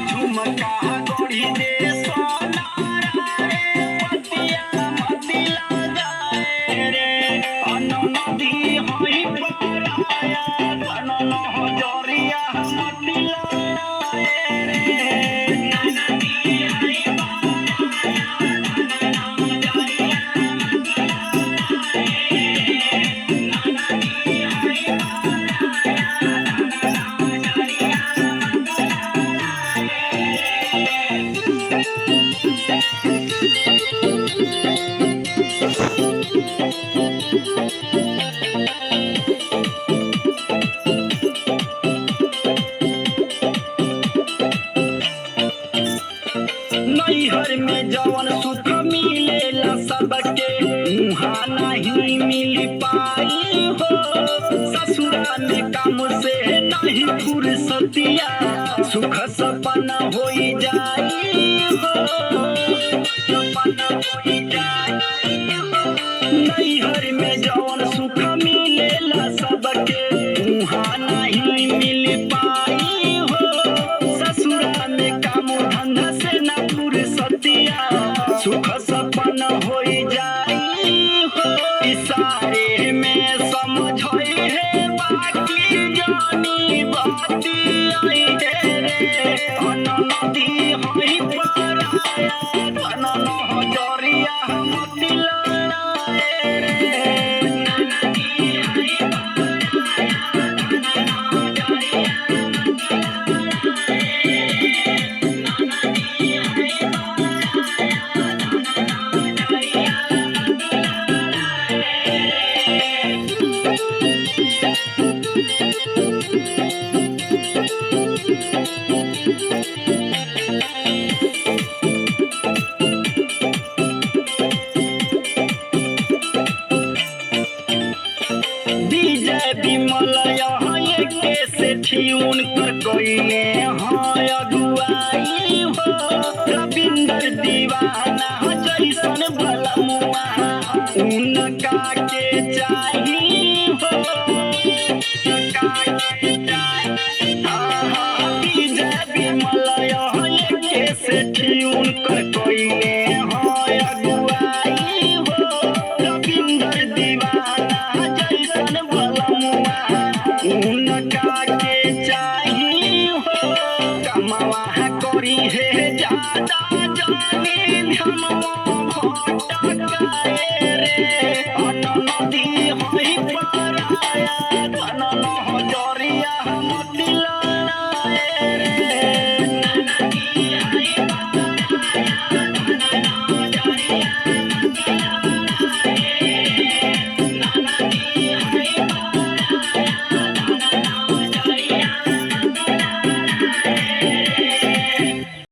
झुमका गोरी दे सोनारा रे पतिया मतिला जाए रे अननदी हई पराया धनन हजरिया मतिला रे ननदी हई पराया धनन हजरिया नैहर में जवन सुख मिलेला सबके उहाँ नहीं मिल पाई हो ससुरा में काम से नहीं फुर्सतिया सुख सपना होई जाई हो सपना होई जाई हो नैहर में जवन सुख मिलेला सबके उहाँ नहीं मिल पाई हो ससुरा में काम धंधा से ना फुर्सतिया सुख सपन होई जाई हो इशारे में समझोई है बाकी जानी बाती आई रे अननदी होई पराया धनन हजरिया मतिला रे ननदी हई पराया धनन हजरिया विजय विमल यहाँ के सेठी उनकर कोइले हाँ अगुआई हो रविंदर दीवाना जैसन भला मुआ उनका के चाही हो उनका के चाही विजय विमल यहाँ के सेठी उनकर कोइले हाँ अगुआई हो रविंदर दीवाना जैसन भला मुआ उनका के चाही हो कमावा करी है ज्यादा जानी धनवा भटकाए रे